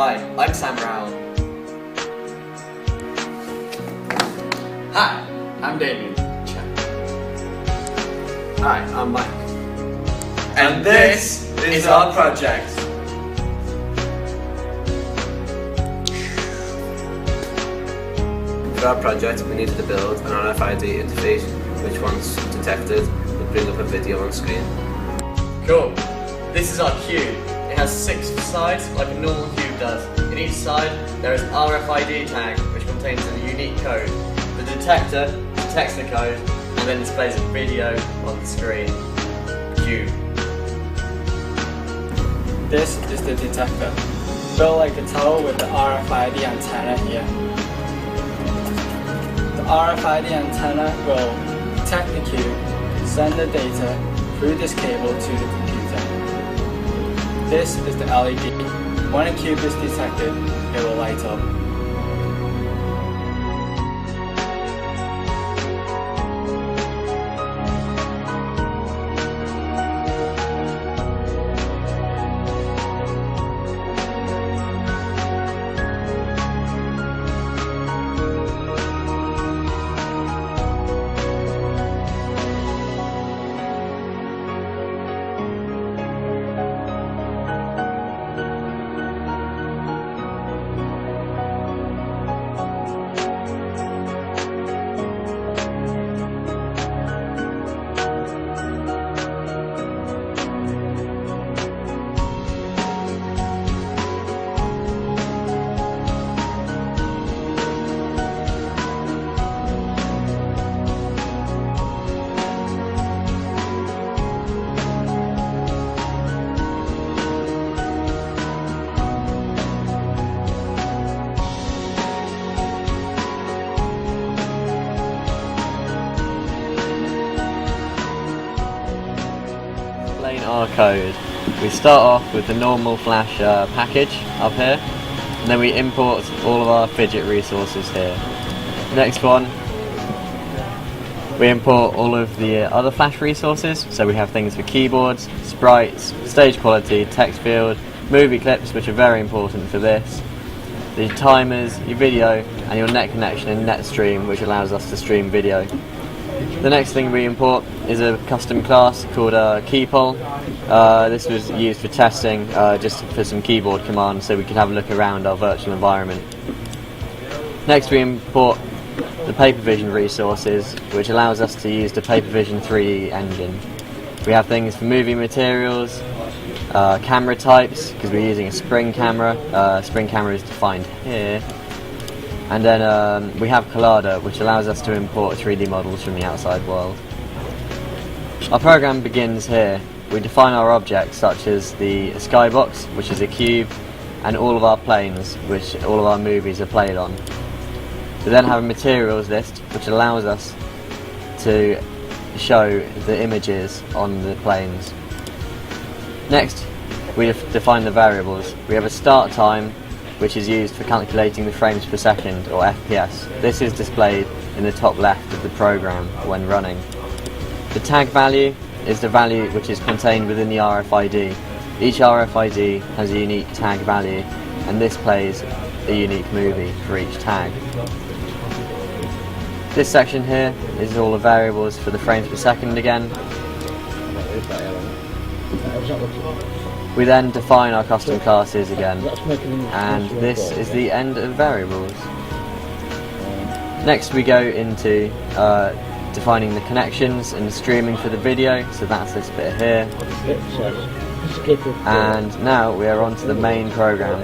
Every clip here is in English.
Hi, I'm Sam Rowell. Hi, I'm Damien. Hi, I'm Mike. And this is our project. For our project, we needed to build an RFID interface which, once detected, would bring up a video on screen. Cool. This is our cube. It has 6 sides like a normal cube does. In each side there is an RFID tag which contains a unique code. The detector detects the code and then displays a video on the screen. Cube. This is the detector, built like a tower with the RFID antenna here. The RFID antenna will detect the cube, send the data through this cable to the computer. This is the LED. When a cube is detected, it will light up. Our code. We start off with the normal Flash package up here, and then we import all of our fidget resources here. Next one, we import all of the other Flash resources, so we have things for keyboards, sprites, stage quality, text field, movie clips, which are very important for this, the timers, your video, and your net connection in NetStream, which allows us to stream video. The next thing we import is a custom class called Keypole. This was used for testing, just for some keyboard commands, so we could have a look around our virtual environment. Next we import the PaperVision resources, which allows us to use the PaperVision 3D engine. We have things for movie materials, camera types, because we're using a spring camera. Spring camera is defined here. And then we have Collider, which allows us to import 3D models from the outside world. Our program begins here. We define our objects, such as the skybox, which is a cube, and all of our planes, which all of our movies are played on. We then have a materials list, which allows us to show the images on the planes. Next, we define the variables. We have a start time, which is used for calculating the frames per second, or FPS. This is displayed in the top left of the program when running. The tag value is the value which is contained within the RFID. Each RFID has a unique tag value, and this plays a unique movie for each tag. This section here is all the variables for the frames per second again. We then define our custom classes again, and this is the end of variables. Next we go into defining the connections and streaming for the video, so that's this bit here. And now we are on to the main program.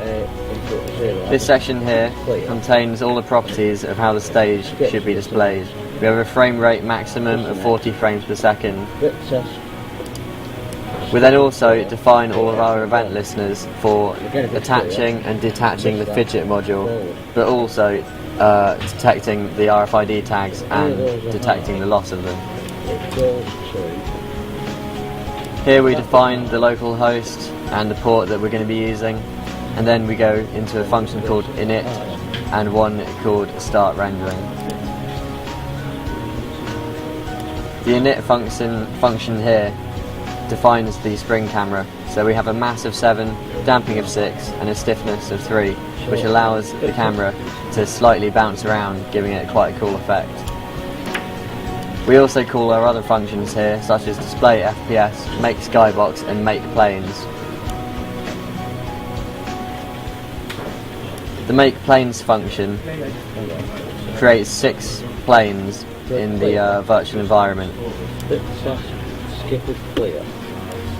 This section here contains all the properties of how the stage should be displayed. We have a frame rate maximum of 40 frames per second. We then also define all of our event listeners for attaching and detaching the fidget module, but also detecting the RFID tags and detecting the loss of them. Here we define the local host and the port that we're going to be using, and then we go into a function called init and one called start rendering. The init function here defines the spring camera, So we have a mass of 7, damping of 6 and a stiffness of 3, which allows the camera to slightly bounce around, giving it quite a cool effect. We also call our other functions here, such as display FPS, make skybox and make planes. The make planes function creates 6 planes in the virtual environment.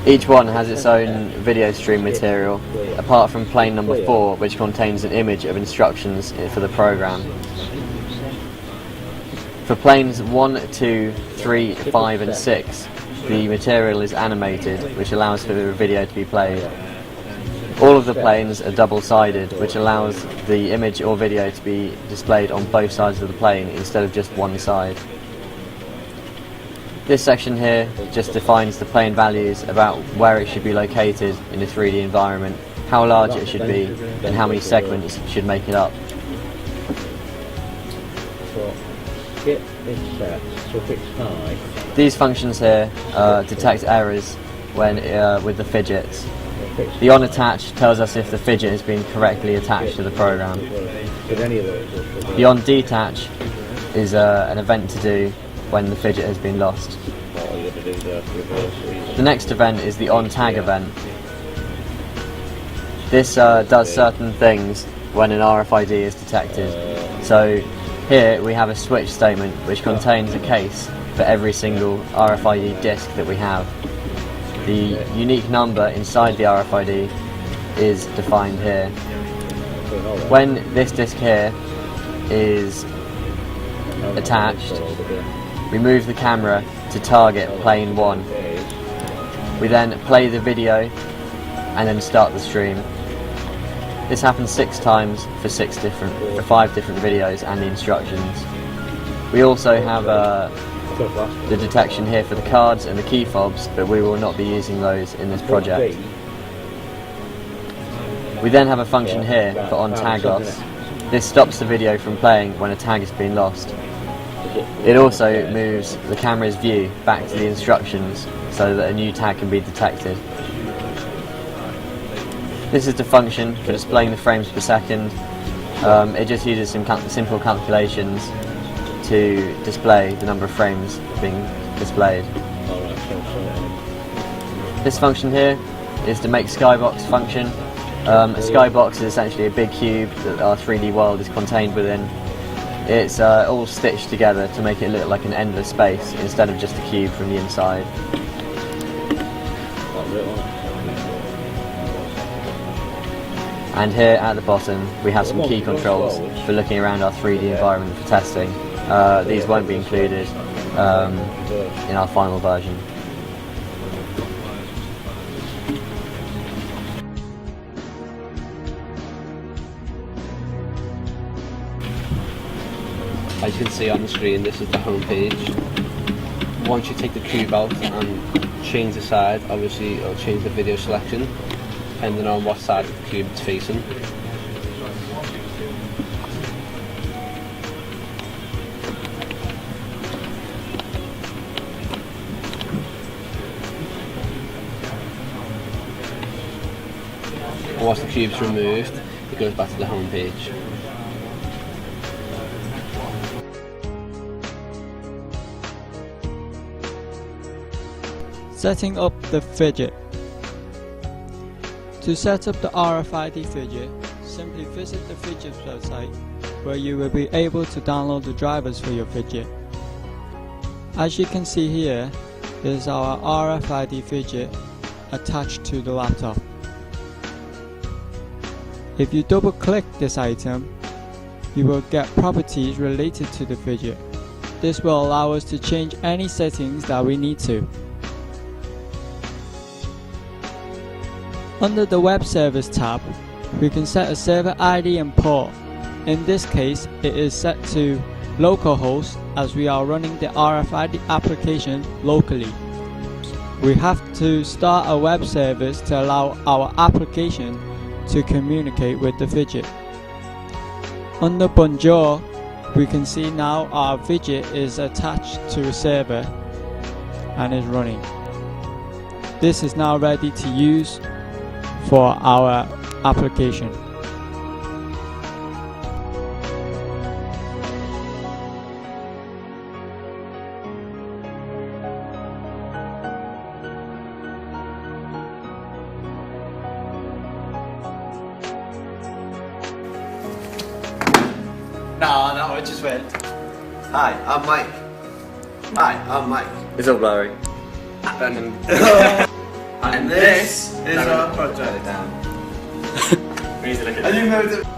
Each one has its own video stream material, apart from plane number 4, which contains an image of instructions for the program. For planes 1, 2, 3, 5 and 6, the material is animated, which allows for the video to be played. All of the planes are double-sided, which allows the image or video to be displayed on both sides of the plane instead of just one side. This section here just defines the plane values about where it should be located in the 3D environment, how large it should be, and how many segments should make it up. These functions here detect errors when with the fidgets. The on attach tells us if the fidget has been correctly attached to the program. The on detach is an event to do when the fidget has been lost. The next event is the on tag event. This does certain things when an RFID is detected. So here we have a switch statement which contains a case for every single RFID disc that we have. The unique number inside the RFID is defined here. When this disc here is attached, we move the camera to target plane 1. We then play the video and then start the stream. This happens 6 times for 5 different videos and the instructions. We also have the detection here for the cards and the key fobs, but we will not be using those in this project. We then have a function here for on tag loss. This stops the video from playing when a tag has been lost. It also moves the camera's view back to the instructions so that a new tag can be detected. This is the function for displaying the frames per second. It just uses some simple calculations to display the number of frames being displayed. This function here is the make skybox function. A skybox is essentially a big cube that our 3D world is contained within. It's all stitched together to make it look like an endless space instead of just a cube from the inside. And here at the bottom we have some key controls for looking around our 3D environment for testing. These won't be included in our final version. As you can see on the screen, this is the home page. Once you take the cube out and change the side, obviously it'll change the video selection depending on what side of the cube it's facing. And once the cube's removed, it goes back to the home page. Setting up the fidget. To set up the RFID fidget, simply visit the fidget website where you will be able to download the drivers for your fidget. As you can see here, is our RFID fidget attached to the laptop. If you double click this item, you will get properties related to the fidget. This will allow us to change any settings that we need to. Under the Web Service tab, we can set a server ID and port. In this case, it is set to localhost as we are running the RFID application locally. We have to start a web service to allow our application to communicate with the fidget. Under Bonjour, we can see now our fidget is attached to a server and is running. This is now ready to use for our application. No, it just went. Hi, I'm Mike. Hi, I'm Mike. It's all blurry. And this is our project. We need to look at I didn't know that.